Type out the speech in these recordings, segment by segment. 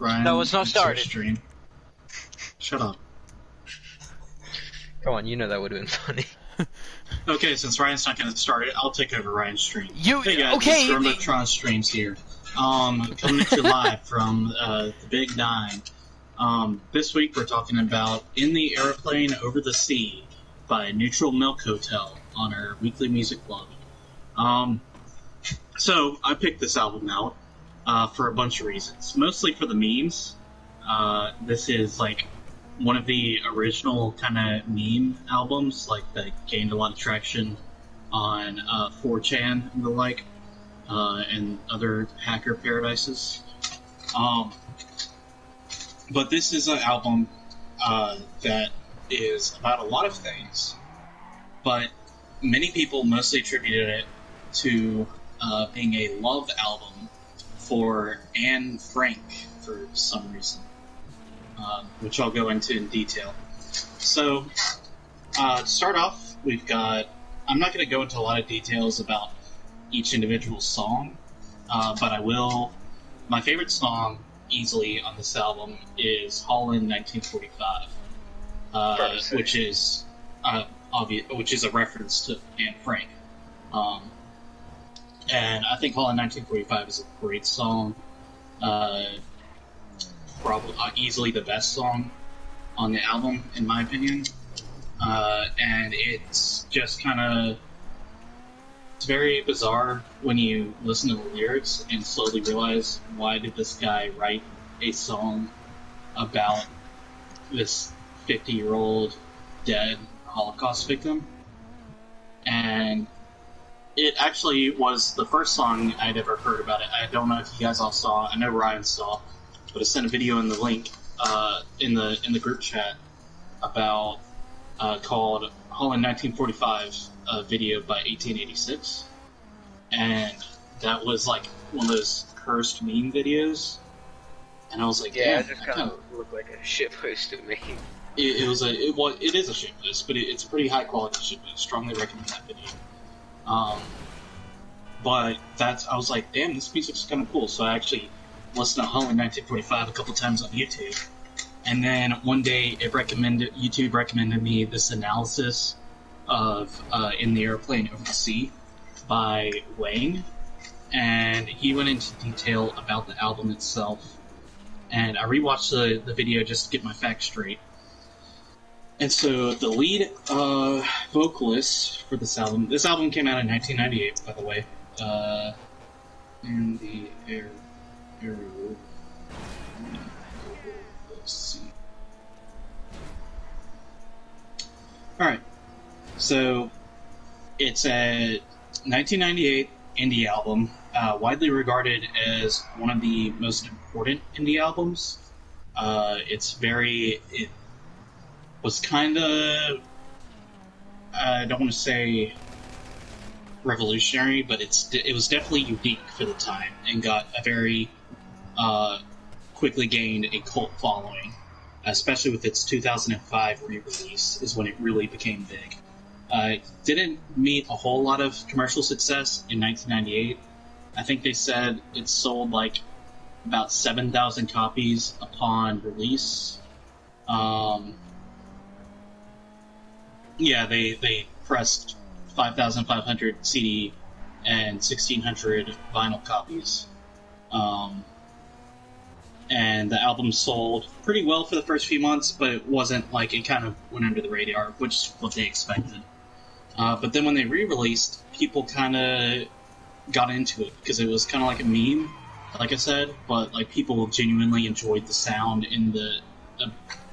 Ryan, No, it's not it's your started. stream. Shut up. Come on, you know that would have been funny. Okay, since Ryan's not going to start it, I'll take over Ryan's stream. You Hey guys, okay? it's Nutral streams here. Coming at you live from the Big Nine. This week we're talking about "In the Aeroplane Over the Sea" by Nutral Milk Hotel on our weekly music blog. So I picked this album out for a bunch of reasons, mostly for the memes. This is like one of the original kind of meme albums, like that gained a lot of traction on 4chan and the like, and other hacker paradises. But this is an album that is about a lot of things, but many people mostly attributed it to being a love album for Anne Frank for some reason, which I'll go into in detail. So, to start off, we've got... I'm not going to go into a lot of details about each individual song, but I will... My favorite song, easily, on this album is Holland 1945, which is obvious, which is a reference to Anne Frank. And I think Holland 1945 is a great song. Probably easily the best song on the album, in my opinion. And it's just kind of... It's very bizarre when you listen to the lyrics and slowly realize, why did this guy write a song about this 50-year-old dead Holocaust victim? And it actually was the first song I'd ever heard about it. I don't know if you guys all saw. I know Ryan saw, but I sent a video in the link in the group chat about called Holland 1945, a video by 1886, and that was like one of those cursed meme videos. And I was like, yeah, it just kind of looked like a shitpost to me. It is a shitpost, but it's a pretty high quality shitpost. Strongly recommend that video. But I was like, damn, this music's kind of cool. So I actually listened to Holland 1945 a couple times on YouTube. And then one day YouTube recommended me this analysis of In the Aeroplane Over the Sea by Wang. And he went into detail about the album itself. And I rewatched the video just to get my facts straight. And so the lead vocalist for this album came out in 1998, by the way. In the Aeroplane. Alright, so it's a 1998 indie album, widely regarded as one of the most important indie albums. It was kind of, I don't want to say revolutionary, but it was definitely unique for the time and got a very quickly gained a cult following, especially with its 2005 re-release is when it really became big. It didn't meet a whole lot of commercial success in 1998. I think they said it sold like about 7,000 copies upon release. Yeah, they pressed 5,500 CD and 1,600 vinyl copies. And the album sold pretty well for the first few months, but it wasn't like... It kind of went under the radar, which is what they expected. But then when they re-released, people kind of got into it, because it was kind of like a meme, like I said, but like people genuinely enjoyed the sound and the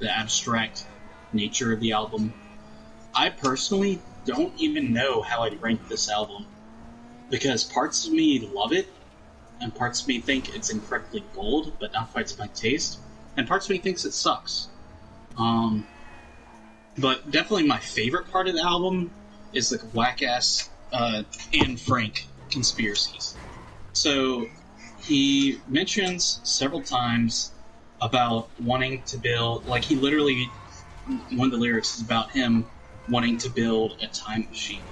abstract nature of the album. I personally don't even know how I'd rank this album, because parts of me love it, and parts of me think it's incredibly bold, but not quite to my taste, and parts of me thinks it sucks. But definitely my favorite part of the album is like whack-ass Anne Frank conspiracies. So he mentions several times about wanting to build, like he literally, one of the lyrics is about him wanting to build a time machine.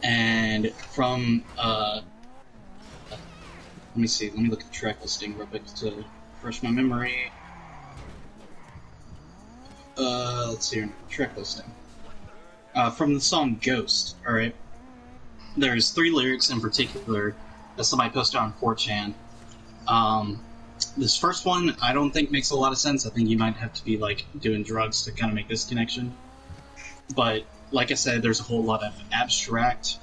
And from, let me look at the track listing real quick to refresh my memory. Let's see here. Track listing. From the song Ghost, alright? There's 3 lyrics in particular that somebody posted on 4chan. This first one, I don't think makes a lot of sense. I think you might have to be, like, doing drugs to kind of make this connection. But, like I said, there's a whole lot of abstract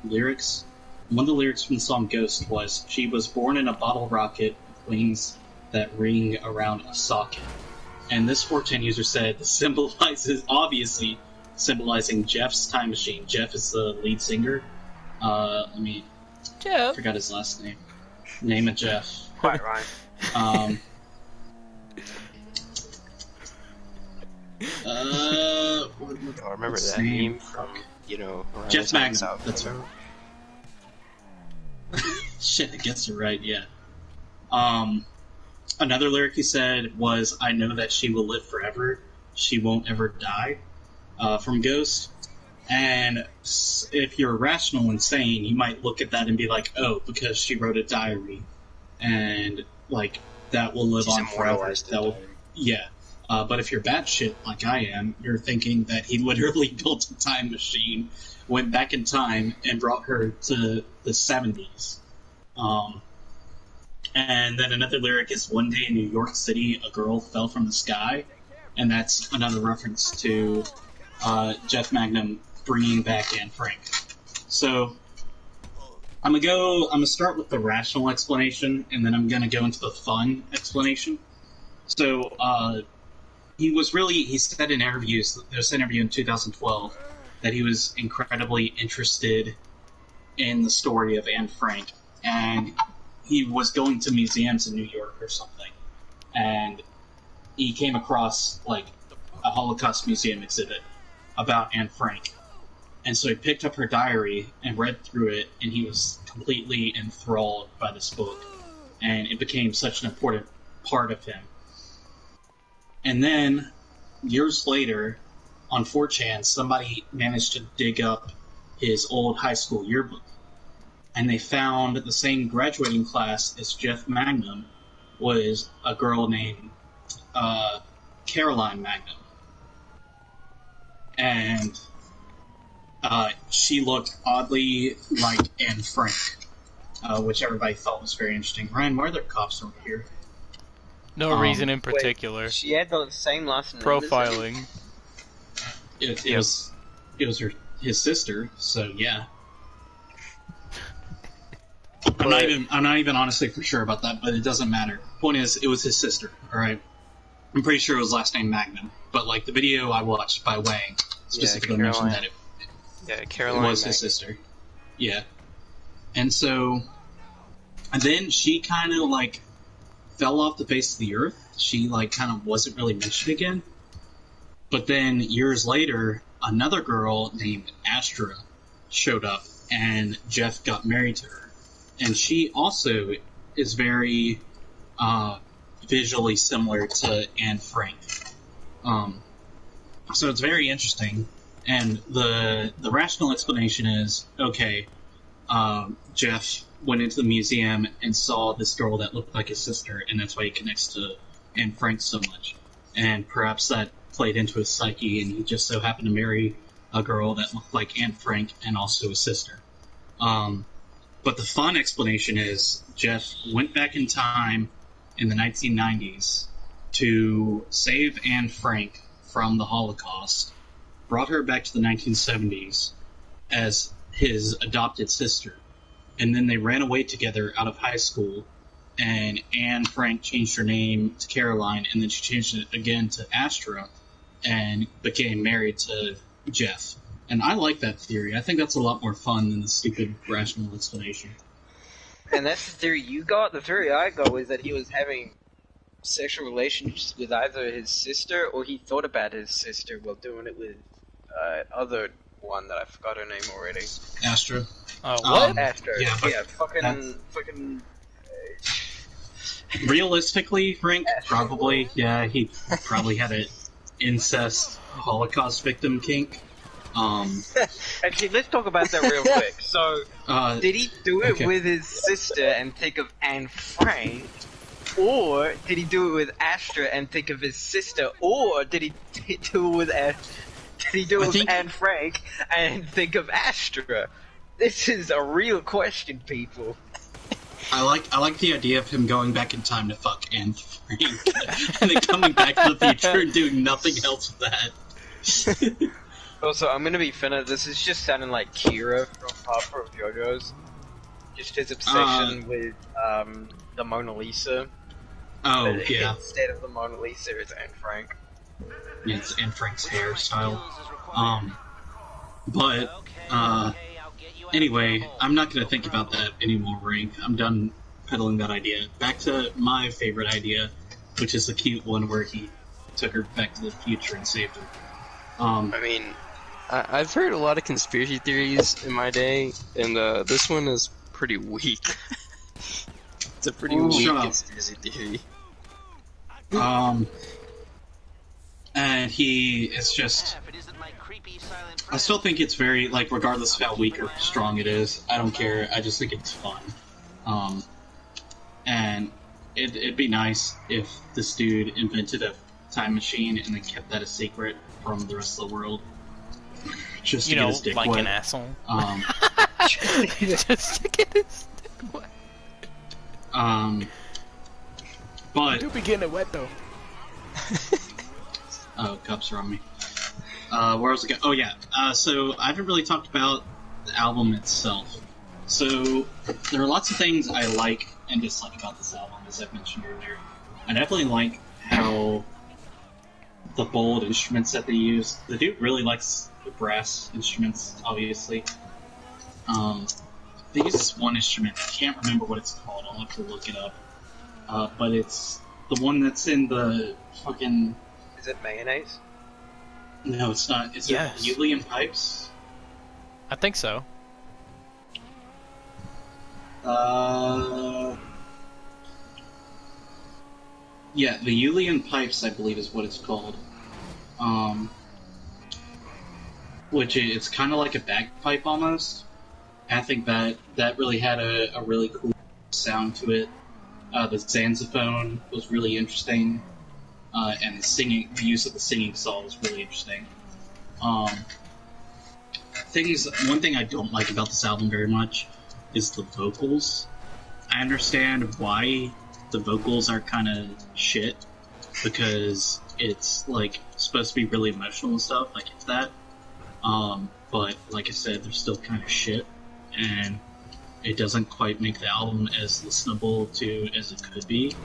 lyrics. One of the lyrics from the song Ghost was, "She was born in a bottle rocket with wings that ring around a socket." And this 4chan user said this symbolizes, obviously, symbolizing Jeff's time machine. Jeff is the lead singer. Jeff. I forgot his last name. Name of Jeff. Quite right. I remember that meme from, Jeff Magnum. South. That's right. Shit, I guess you're right, yeah. Another lyric he said was, "I know that she will live forever. She won't ever die," from Ghost. And if you're rational and sane, you might look at that and be like, oh, because she wrote a diary. And, like, that will live on forever. That will, yeah. But if you're batshit like I am, you're thinking that he literally built a time machine, went back in time, and brought her to the 70s. And then another lyric is, "One day in New York City, a girl fell from the sky." And that's another reference to Jeff Magnum bringing back Anne Frank. So I'm gonna start with the rational explanation, and then I'm gonna go into the fun explanation. So he said in interviews, there's an interview in 2012, that he was incredibly interested in the story of Anne Frank, and he was going to museums in New York or something, and he came across, like, a Holocaust museum exhibit about Anne Frank. And so he picked up her diary and read through it, and he was completely enthralled by this book. And it became such an important part of him. And then, years later, on 4chan, somebody managed to dig up his old high school yearbook. And they found the same graduating class as Jeff Magnum was a girl named Caroline Magnum. And she looked oddly like Anne Frank, which everybody thought was very interesting. Ryan, why are there cops over here? No reason in particular. She had the same last name. Profiling. It was his sister, so yeah. I'm not even honestly for sure about that, but it doesn't matter. Point is, it was his sister. All right, I'm pretty sure it was last name Magnum, but like the video I watched by Wang specifically mentioned that Caroline it was his sister. Yeah, and then she kind of like fell off the face of the earth. She like kind of wasn't really mentioned again. But then years later, another girl named Astra showed up, and Jeff got married to her. And she also is very visually similar to Anne Frank. So it's very interesting. And the rational explanation is, okay, Jeff went into the museum and saw this girl that looked like his sister, and that's why he connects to Anne Frank so much. And perhaps that played into his psyche, and he just so happened to marry a girl that looked like Anne Frank and also his sister. But the fun explanation is Jeff went back in time in the 1990s to save Anne Frank from the Holocaust, brought her back to the 1970s as his adopted sister, and then they ran away together out of high school, and Anne Frank changed her name to Caroline, and then she changed it again to Astra, and became married to Jeff. And I like that theory. I think that's a lot more fun than the stupid rational explanation. And that's the theory you got? The theory I got was that he was having sexual relations with either his sister, or he thought about his sister while doing it with other one that I forgot her name already. Astra. What? Astra. Yeah, fucking... Realistically, Frank, probably, yeah, he probably had an incest Holocaust victim kink. Actually, let's talk about that real quick. So, did he do it okay. with his sister and think of Anne Frank, Or did he do it with Astra and think of his sister? Or did he do it with Anne Frank and think of Astra? This is a real question, people. I like the idea of him going back in time to fuck Anne Frank, and then coming back to the future and doing nothing else with that. Also, I'm gonna be finished. This is just sounding like Kira from Papa of JoJo's. Just his obsession with the Mona Lisa. Oh, But yeah. Instead of the Mona Lisa, it's Anne Frank. Yeah, it's Anne Frank's hairstyle. Anyway, I'm not gonna think about that anymore, Rank. I'm done peddling that idea. Back to my favorite idea, which is the cute one where he took her back to the future and saved her. I mean, I've heard a lot of conspiracy theories in my day, and this one is pretty weak. It's a pretty weak conspiracy theory. And it's just... I still think it's very, like, regardless of how weak or strong it is, I don't care, I just think it's fun. And it'd be nice if this dude invented a time machine and then kept that a secret from the rest of the world. Just to get his dick like wet. an asshole. Just to get his dick wet. But... Do be getting it wet, though. Oh, cups are on me. Where was I going? Oh, yeah. So, I haven't really talked about the album itself. So, there are lots of things I like and dislike about this album, as I've mentioned earlier. I definitely like how the bold instruments that they use. The dude really likes the brass instruments, obviously. They use this one instrument. I can't remember what it's called. I'll have to look it up. But it's the one that's in the fucking... Is it mayonnaise? No, it's not. Is Yes. it Uillean pipes? I think so. Yeah, the Uillean pipes, I believe, is what it's called. Which it's kind of like a bagpipe almost. I think that really had a really cool sound to it. The saxophone was really interesting, and the use of the singing saw was really interesting. One thing I don't like about this album very much is the vocals. I understand why the vocals are kind of shit, because it's like supposed to be really emotional and stuff, like it's that. But like I said, they're still kind of shit, and it doesn't quite make the album as listenable to as it could be.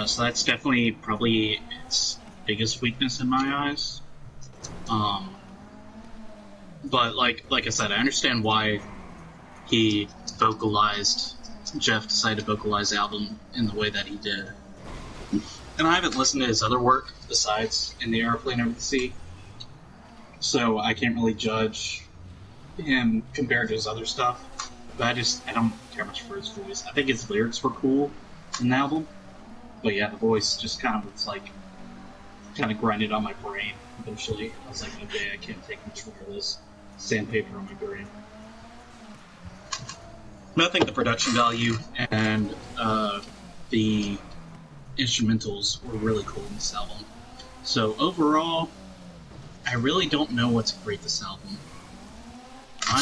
So that's definitely probably its biggest weakness in my eyes. But like I said, I understand why Jeff decided to vocalize the album in the way that he did. And I haven't listened to his other work besides In the Aeroplane Over the Sea, so I can't really judge him compared to his other stuff. But I don't care much for his voice. I think his lyrics were cool in the album, but yeah, the voice just kind of grinded on my brain eventually. I was like, okay, I can't take much more of this sandpaper on my brain. But I think the production value and the instrumentals were really cool in this album. So overall, I really don't know what to rate this album.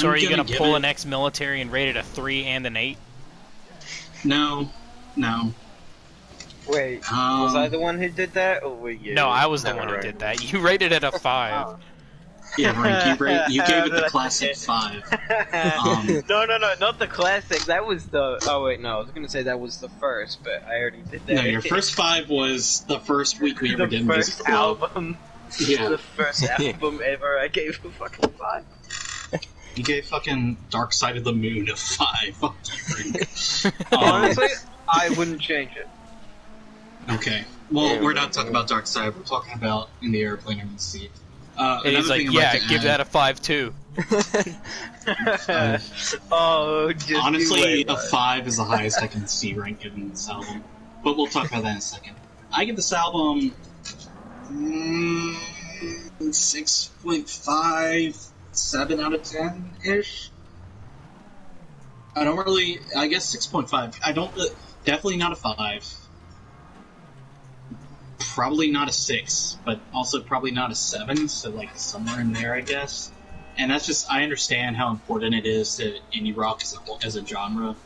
So are you going to pull an ex-military and rate it a 3 and an 8? No. Wait, was I the one who did that, or were you? No, I was the one who did that. You rated it a 5. Yeah, Rank, you gave it the classic 5. No, not the classic. That was the... Oh, wait, no. I was going to say that was the first, but I already did that. No, your first 5 was the first week we ever did the first album. Yeah. The first album ever, I gave a fucking 5. You gave fucking Dark Side of the Moon a 5. Fuck you, Rank. Honestly, I wouldn't change it. Okay. Well, we're not talking about Dark Side. We're talking about In the Airplane Over the Sea. And he's like, yeah, give that a 5 too. Honestly, a 5 is the highest I can see Rank giving this album. But we'll talk about that in a second. I give this album 6.5, 7 out of 10-ish. I guess 6.5. Definitely not a 5. probably not a 6, but also probably not a 7, so like somewhere in there, I guess. And that's just, I understand how important it is to indie rock as a genre,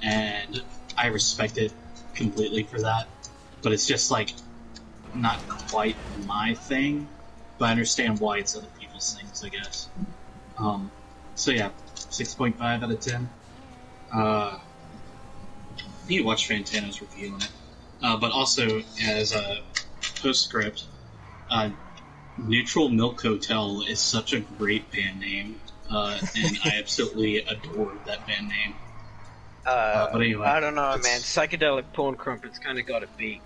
and I respect it completely for that. But it's just like not quite my thing, but I understand why it's other people's things, I guess. So yeah, 6.5 out of 10. You need to watch Fantano's review on it. But also, as a postscript, Neutral Milk Hotel is such a great band name, and I absolutely adore that band name. But anyway, I don't know, man. Psychedelic Porn Crumpets kind of got it beat.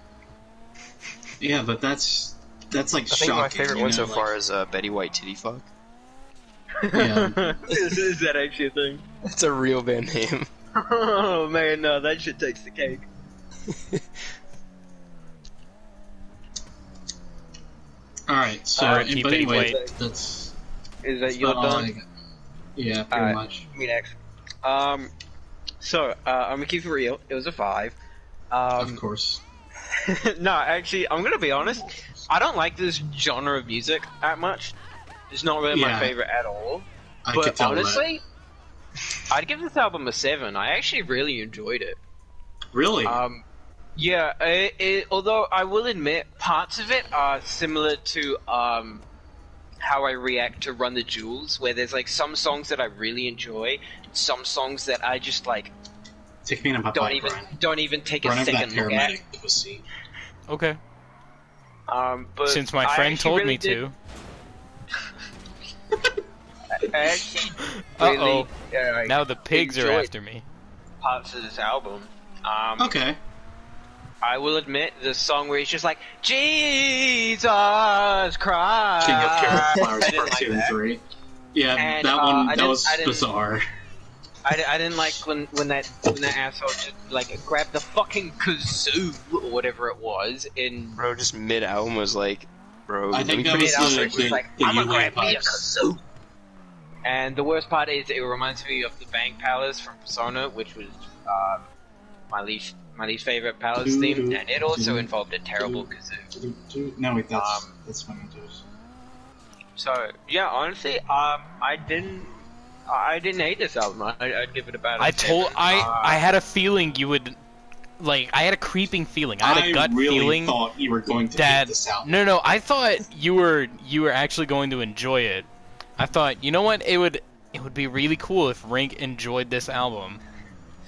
Yeah, but that's like I think shocking. my favorite one so like, far is Betty White Titty Fuck. Yeah. Is that actually a thing? It's a real band name. Oh man, no, that shit takes the cake. Alright, so R.I.P. but Betty anyway, White. that's Is that your about all I done? got. Yeah, pretty much. Me next. So, I'm gonna keep it real. It was a 5. Of course. No, actually, I'm gonna be honest. I don't like this genre of music that much. It's not really my Yeah. favorite at all. I could But tell honestly, I'd give this album a 7. I actually really enjoyed it. that. Really? Yeah, although I will admit, parts of it are similar to how I react to Run the Jewels, where there's like some songs that I really enjoy, some songs that I just like Take me in a bite, Brian. don't even take Run a over that second look at. paramedic pussy. Okay. But Since my I friend actually told really me did- to. I actually Uh-oh. really Now the pigs are enjoyed after me. parts of this album. Okay. I will admit the song where he's just like Jesus Christ. King of Carrot Flowers I didn't Part like 2 and that. 3. Yeah, And, that one, I that was didn't- bizarre. I didn't like when that asshole just like grabbed the fucking kazoo or whatever it was in Bro, just mid-album was like, bro, I let think me that put was it out out there. the, It's like, the I'm gonna Yulia grab me a pipes. kazoo. And the worst part is it reminds me of the Bang Palace from Persona, which was my least favorite Palace theme, and it also involved a terrible kazoo. No, wait, that's funny, dude. So yeah, honestly, I didn't hate this album. I'd give it about. I had a feeling you would, like, I had a creeping feeling. I had a gut really feeling thought you were going to that hate this album. no, I thought you were actually going to enjoy it. I thought, you know what, it would be really cool if Rink enjoyed this album,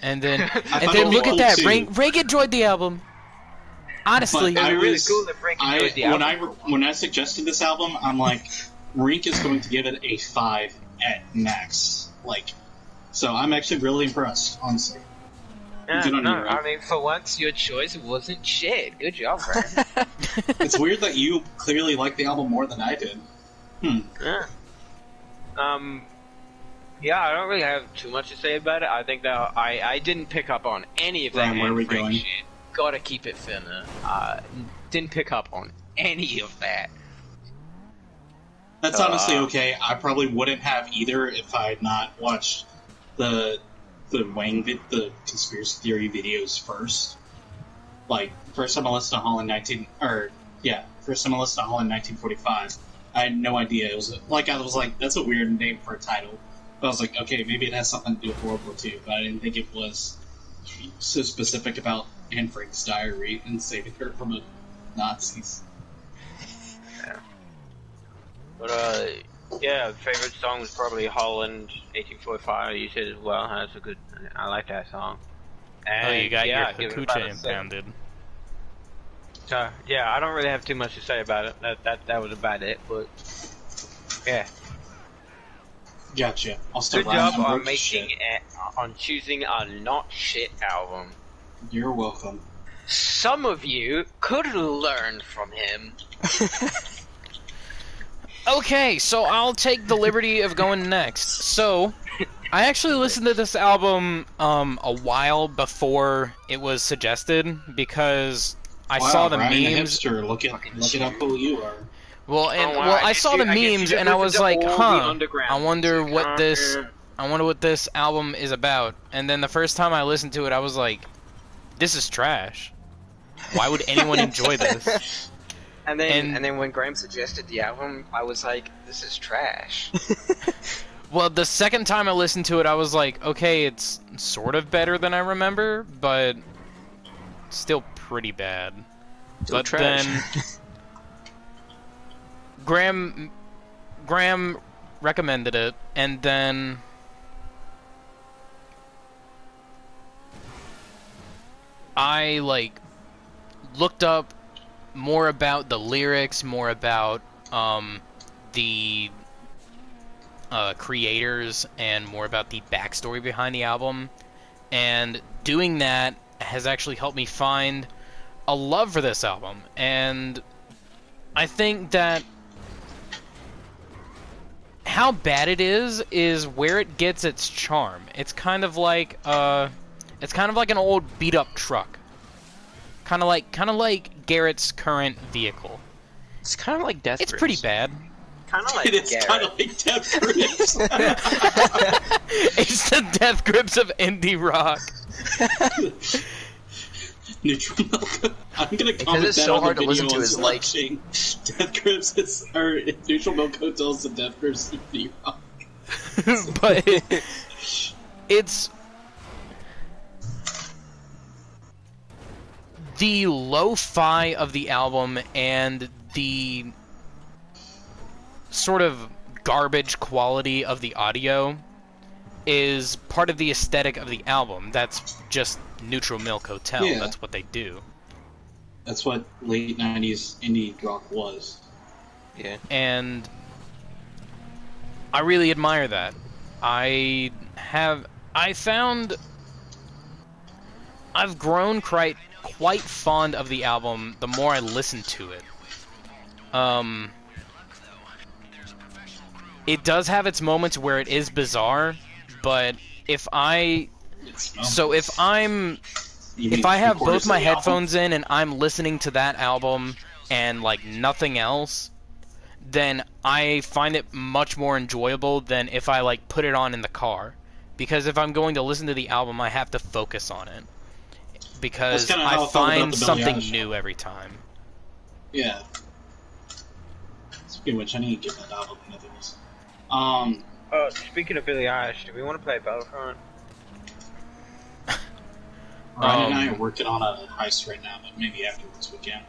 and then look at that, Rink enjoyed the album. Honestly, But I It'd be really was- cool if Rink enjoyed the album. when I suggested this album, I'm like, Rink is going to give it a 5 at max. Like, so I'm actually really impressed, honestly. Yeah, Good on no, you, Rink. I mean, for once, your choice wasn't shit. Good job, Brad. It's weird that you clearly like the album more than I did. Yeah. Yeah, I don't really have too much to say about it. I think that I didn't pick up on any of that Brian, where are we Anne Frank going? shit. Gotta keep it thinner. Didn't pick up on any of that. That's honestly okay. I probably wouldn't have either if I had not watched the the conspiracy theory videos first. Like, first time I listened to Hall in 1945. I had no idea. It was like, I was like, that's a weird name for a title. But I was like, okay, maybe it has something to do with World War II, but I didn't think it was so specific about Anne Frank's diary and saving her from the Nazis. But yeah, favorite song was probably Holland 1845. You said as well. That's a good. I like that song. And, oh, you got yeah, your give it about Hakucha a 7. impounded. So yeah, I don't really have too much to say about it. That was about it. But yeah, Gotcha. I'll start good job writing on more making shit. on choosing a not shit album. You're welcome. Some of you could learn from him. Okay, so I'll take the liberty of going next. So, I actually listened to this album a while before it was suggested because I saw the Brian, the memes. hipster. Look at how cool you are. Well, and Oh, wow, well, I guess saw you- the I guess you memes just and I listened was to like, all the huh. underground I wonder music. what this. I wonder what this album is about. And then the first time I listened to it, I was like, this is trash. Why would anyone enjoy this? And then when Graham suggested the album, I was like, this is trash. Well, the second time I listened to it, I was like, okay, it's sort of better than I remember, but still pretty bad. Still but trash. then Graham recommended it, and then I looked up more about the lyrics, more about the creators, and more about the backstory behind the album. And doing that has actually helped me find a love for this album. And I think that how bad it is where it gets its charm. It's kind of like an old beat up truck. Kind of like Garrett's current vehicle. It's kind of like Death It's Grips. pretty bad. Kind of like It's kind of like Death Grips. It's the Death Grips of indie rock. Nutral Milk. I'm gonna Because comment it's that so on hard the to video listen to on is like- watching Death Grips or Nutral Milk Hotels and Death Grips of the rock. But it's the lo-fi of the album and the sort of garbage quality of the audio is part of the aesthetic of the album. That's just Nutral Milk Hotel. Yeah. That's what they do. That's what late 90s indie rock was. Yeah. And I really admire that. I've grown quite fond of the album the more I listen to it. It does have its moments where it is bizarre, but if I have both my headphones in and I'm listening to that album and nothing else, then I find it much more enjoyable than if I put it on in the car. Because if I'm going to listen to the album, I have to focus on it. Because That's kinda how I I felt about find the Billie something Eilish new album. every time. Yeah. Speaking of which, I need to get that album and nothing else. Speaking of Billie Eilish, do we want to play Battlefront? Ryan and I are working on a heist right now, but maybe afterwards we can.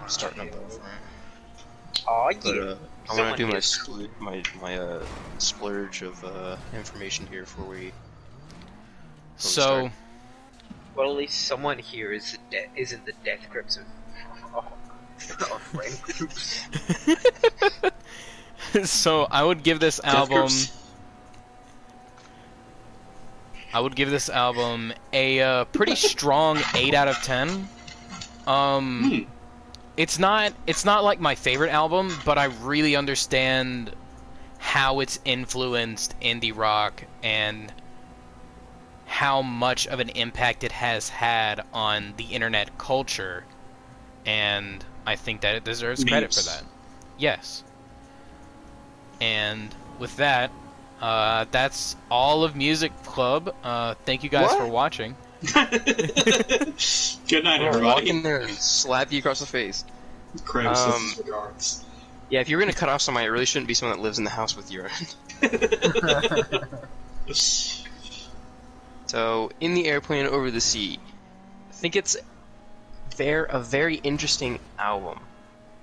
Starting up Battlefront. Oh But, yeah. I Someone want to do here. my splurge of information here before we. So, start. Well, at least someone here isn't the death grips of friend groups. so I would give this Death album. Grips. I would give this album a pretty strong 8 out of 10. It's not like my favorite album, but I really understand how it's influenced indie rock and how much of an impact it has had on the internet culture, and I think that it deserves credit for that. Yes. And with that, that's all of Music Club. Thank you guys for watching. Good night, I'll walk in everybody. there and slap you across the face. Craig says his regards. Yeah, if you're gonna cut off somebody, it really shouldn't be someone that lives in the house with you. So, in the airplane over the sea, I think it's a very interesting album.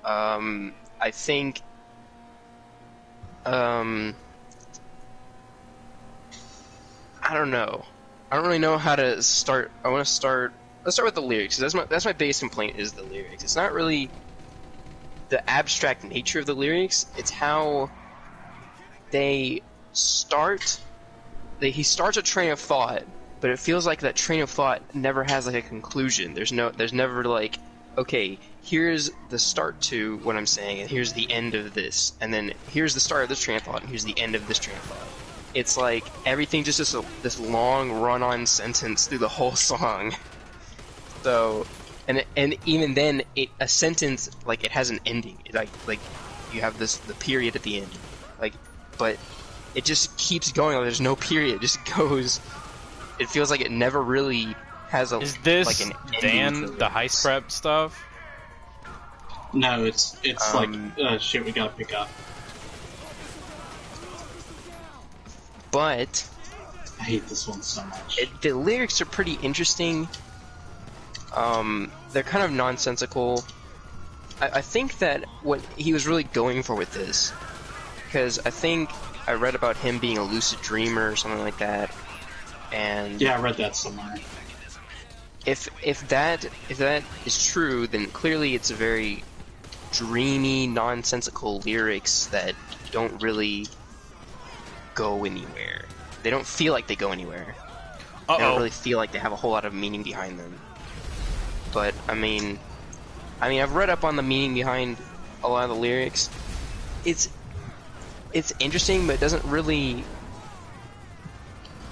I think, I don't know. I don't really know how to start. Let's start with the lyrics. That's my biggest complaint is the lyrics. It's not really the abstract nature of the lyrics. It's how they start. He starts a train of thought, but it feels like that train of thought never has a conclusion. There's never okay, here's the start to what I'm saying, and here's the end of this, and then here's the start of this train of thought, and here's the end of this train of thought. It's like everything just is this long run-on sentence through the whole song. So, and even then, a sentence it has an ending. Like you have the period at the end, but it just keeps going. There's no period. It just goes. It feels like it never really has a. Is this an ending Dan to the it. heist prep stuff? No, it's like shit we gotta pick up. But I hate this one so much. the lyrics are pretty interesting. They're kind of nonsensical. I think that what he was really going for with this, because I think I read about him being a lucid dreamer or something like that, and Yeah, I read that somewhere. if that is true, then clearly it's a very dreamy, nonsensical lyrics that don't really go anywhere. They don't feel like they go anywhere. They don't really feel like they have a whole lot of meaning behind them. But I mean, I've read up on the meaning behind a lot of the lyrics. It's interesting, but it doesn't really.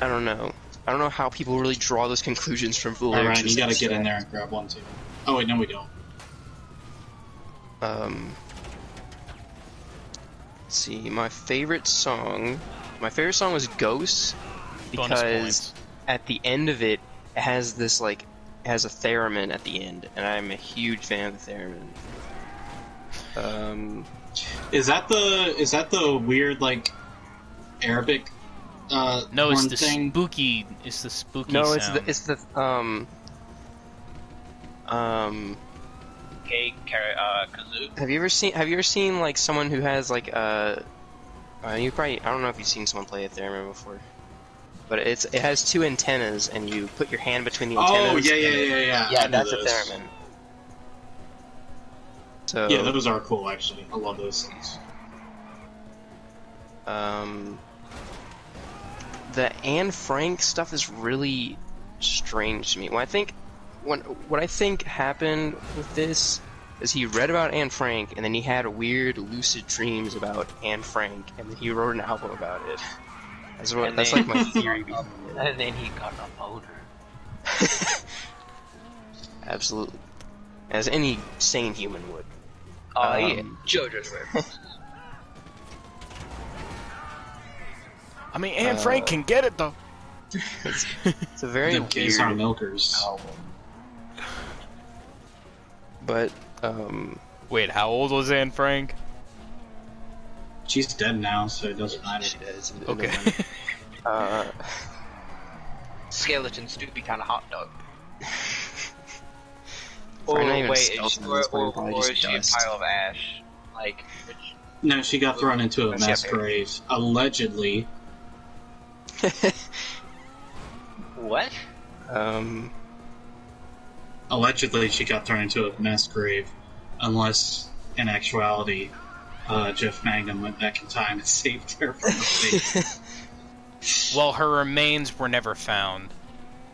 I don't know. I don't know how people really draw those conclusions from the lyrics. Alright, you gotta get in there and grab one too. Oh wait, no we don't. Let's see, my favorite song was Ghosts, because at the end of it, it has this like, it has a theremin at the end, and I'm a huge fan of the theremin. Is that the weird like Arabic No, it's horn the thing? spooky. It's the spooky No, sound. it's the kazoo. Have you ever seen like someone who has like you probably, I don't know if you've seen someone play a theremin before, but it has two antennas, and you put your hand between the antennas. Oh yeah. Yeah, I know that's a those. theremin. So Yeah, those are cool actually. I love those things. The Anne Frank stuff is really strange to me. What I think happened with this is he read about Anne Frank, and then he had weird lucid dreams about Anne Frank, and then he wrote an album about it. That's like my theory behind it. And then he got a boner. Absolutely, as any sane human would. Oh yeah, JoJo's reference. I mean, Anne Frank can get it though. It's a very The Kids weird Are Milkers. album. But Wait, how old was Anne Frank? She's dead now, so it doesn't matter. she does. Okay. Skeletons do be kind of hot dog. Probably Or not even wait, skeletons, it's probably or just is she a dust. pile of ash? Like, which, No, she got thrown into a What's she mass up here? grave. Allegedly. what? Allegedly, she got thrown into a mass grave. Unless, in actuality, Jeff Magnum went back in time and saved her from the fate. Well, her remains were never found.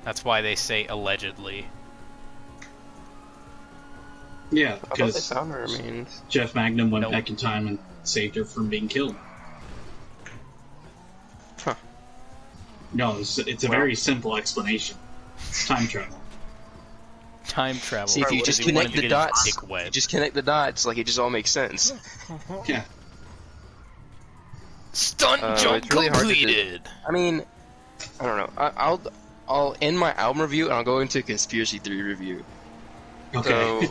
That's why they say allegedly. Yeah, I thought they because found her remains. Jeff Magnum went Nope. back in time and saved her from being killed. Huh. No, it's a very simple explanation. It's time travel. Time travel. See, if you Because just he wanted connect to the get his dots, dick wet. you just connect the dots, like it just all makes sense. Yeah. Stunt jump it's really hard to do. completed. I mean, I don't know. I'll end my album review and I'll go into a conspiracy theory review. Okay.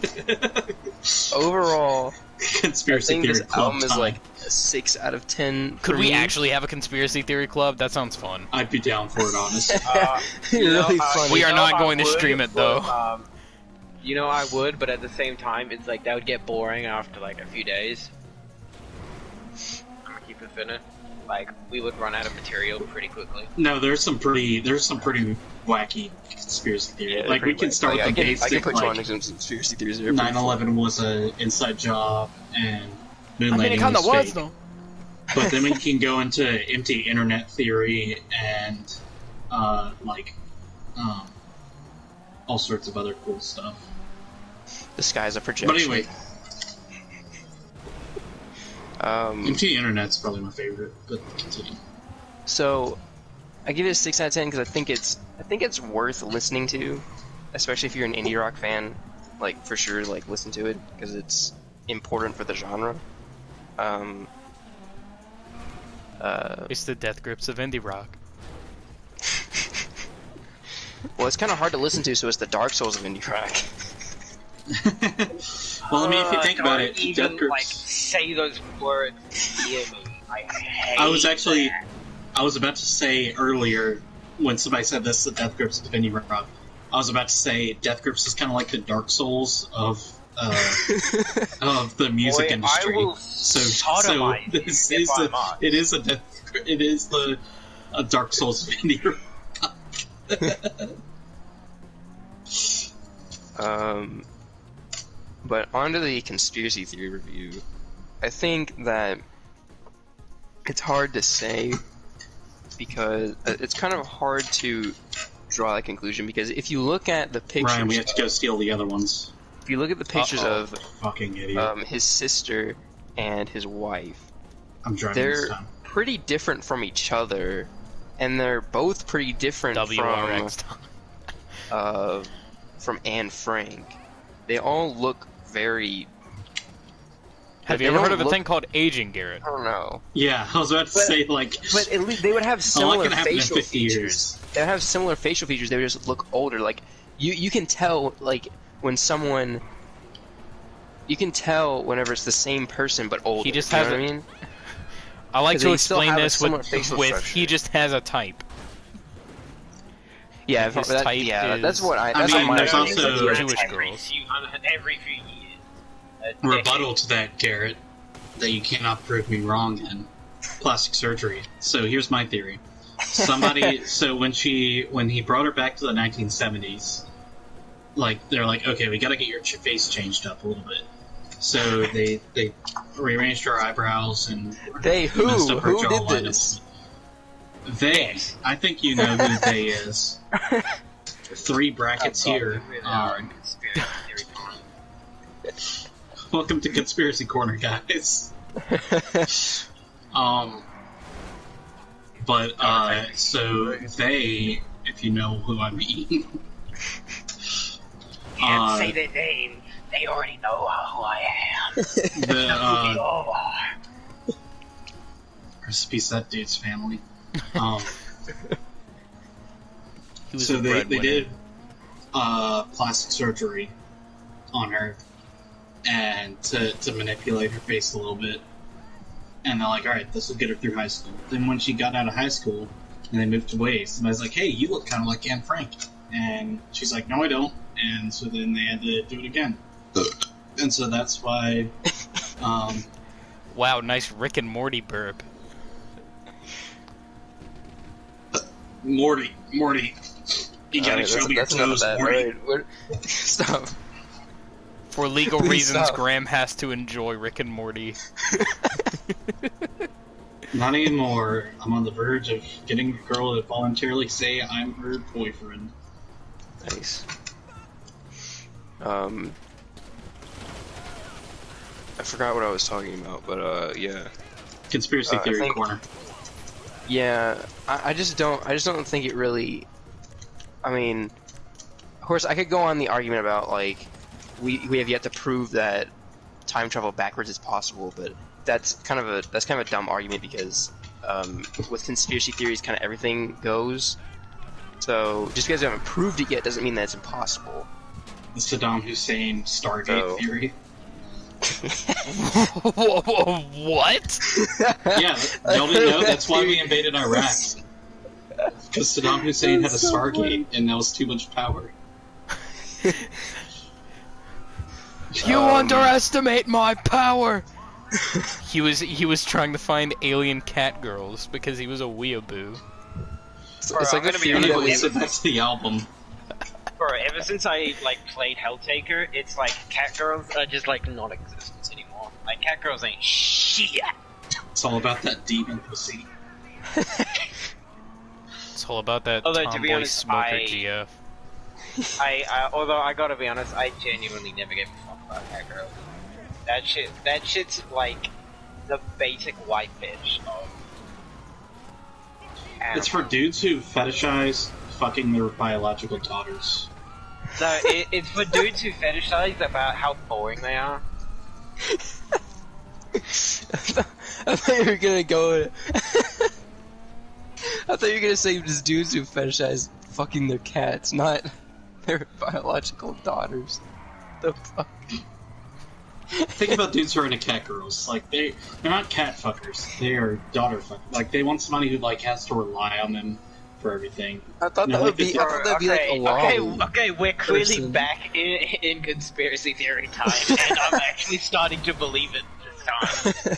Overall, I Conspiracy think theory this club album is time. like a 6 out of 10. Could for we me. actually have a conspiracy theory club? That sounds fun. I'd be down for it, honestly. Really funny. We are not I going to would, stream it, but, though. You know, I would, but at the same time, it's like that would get boring after like a few days. I'm gonna keep it finna. Like, we would run out of material pretty quickly. No, there's some pretty wacky conspiracy theory. Yeah, like we can start with the I can basic. put you on Like some conspiracy theories. They're pretty 9/11 was an inside job, and moon I mean, it landing kind of was was, fake. though. But then we can go into empty internet theory and all sorts of other cool stuff. The sky's a projection. But anyway, Um, empty internet's probably my favorite. But continue. so I give it a 6 out of 10 because I think it's worth listening to, especially if you're an indie rock fan. Like for sure, like listen to it because it's important for the genre. It's the death grips of indie rock. Well, it's kind of hard to listen to, so it's the Dark Souls of indie rock. Well, I mean, if you think about don't it, even, death groups. like, say those words near me. I hate I was actually, that. I was about to say earlier when somebody said this, that Death Grips is opinion rock. I was about to say Death Grips is kind of like the Dark Souls of the music Boy, industry. I will So sodomize you this if is I a, must. it is a Death, it is the a Dark Souls of indie rock. But onto the conspiracy theory review. I think that it's hard to say because it's kind of hard to draw that conclusion because if you look at the pictures, Ryan, we have to go steal the other ones. if you look at the pictures of Fucking idiot. his sister and his wife, I'm driving this they're time. pretty different from each other, and they're both pretty different WRX. from Anne Frank. They all look very. Have they you ever heard don't of a look- thing called aging, Garrett? I don't know. Yeah, I was about to say, like... But at least they would have a lot similar can happen in facial 50 features. years. They would have similar facial features. They would just look older. Like you can tell like when someone. You can tell whenever it's the same person but older. He just you know has what a- I mean? I like 'Cause to they still explain have a this similar with facial he structure. just has a type. Yeah, His that, type yeah, that's is- what I that's mean, what my there's opinion also- is. Jewish every girls. every few years. Rebuttal to that, Garrett, that you cannot prove me wrong in plastic surgery. So here's my theory. Somebody, so when he brought her back to the 1970s, like, they're like, okay, we gotta get your face changed up a little bit. So they rearranged her eyebrows and They who? messed up her Who did jawline. this? They, I think you know who they is. 3 brackets here. Conspiracy theory time. Welcome to Conspiracy Corner, guys. So they, if you know who I mean, Can't say their name. They already know who I am. the Moving over. rest in peace that dude's family. He was So a they breadwinner. did plastic surgery on her and to manipulate her face a little bit. And they're like, alright, this will get her through high school. Then when she got out of high school and they moved away, somebody's like, hey, you look kind of like Anne Frank. And she's like, no, I don't. And so then they had to do it again. And so that's why... Wow, nice Rick and Morty burp. Morty, you gotta show me your that's enough of toes, that. Morty. Alright, stop. For legal Please reasons, stop. Graham has to enjoy Rick and Morty. Not anymore. I'm on the verge of getting a girl to voluntarily say I'm her boyfriend. Nice. I forgot what I was talking about, but yeah. Conspiracy I theory think- corner. Yeah, I just don't think it really. I mean, of course, I could go on the argument about like we have yet to prove that time travel backwards is possible, but that's kind of a dumb argument because with conspiracy theories, kind of everything goes. So just because you haven't proved it yet doesn't mean that it's impossible. The Saddam Hussein Stargate So- theory. What? Yeah, y'all didn't know? That's why we invaded Iraq. Because Saddam Hussein had a Stargate, and that was too much power. You underestimate my power. He was trying to find alien cat girls because he was a weeaboo. It's Bro, like I'm a gonna be theory honest that with Anyway, was so back to the album. Bro, ever since I played Helltaker, it's like cat girls are just non-existent anymore. Like cat girls ain't shit. It's all about that demon pussy. It's all about that Although, to be tomboy honest, smoker I- GF. Although I gotta be honest, I genuinely never gave a fuck about cat girls. That shit's like the basic white bitch of. It's for dudes who fetishize fucking their biological daughters. No, it's for dudes who fetishize about how boring they are. I thought you were gonna go. I thought you were gonna say just dudes who fetishize fucking their cats, not their biological daughters. The fuck? Think about dudes who are into cat girls. Like they're not cat fuckers. They are daughter fuckers. Like they want somebody who like has to rely on them for everything. I thought You know, that like would be. the- I thought that'd be like a law. Okay, we're clearly person. back in conspiracy theory time, and I'm actually starting to believe it this time.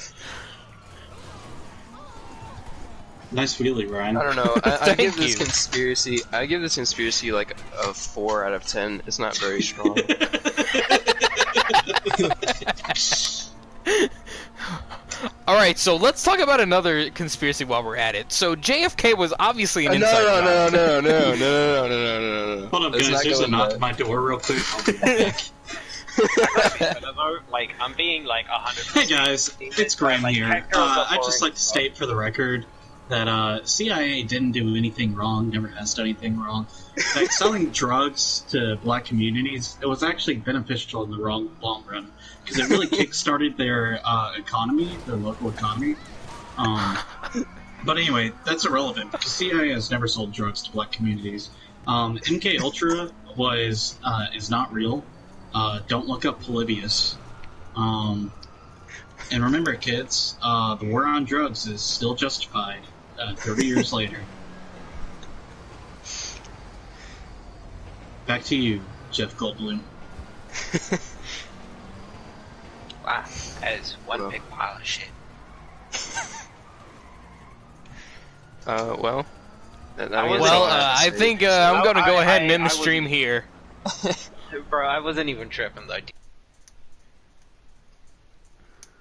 Nice wheelie, Ryan. I don't know. I Thank give this you. conspiracy. I give this conspiracy like a 4 out of 10. It's not very strong. Alright, so let's talk about another conspiracy while we're at it. So JFK was obviously an inside job. No. Hold up, Let's guys. not There's go a knock there. at my door real quick. I'll be right back. Like, I'm being like 100%. Hey guys, it's Graham Like, here. cat girls are I'd just boring like to as fuck. state for the record that CIA didn't do anything wrong, never has done anything wrong. In fact, selling drugs to black communities, it was actually beneficial in the long run, because it really kick-started their economy, their local economy. But anyway, that's irrelevant, because CIA has never sold drugs to black communities. MK Ultra is not real. Don't look up Polybius. And remember, kids, the war on drugs is still justified 30 years later. Back to you, Jeff Goldblum. Wow, that is one Well. big pile of shit. Well. I mean, Well, that's all have to I say. think I'm Well, gonna go ahead and end the I stream here. Bro, I wasn't even tripping though.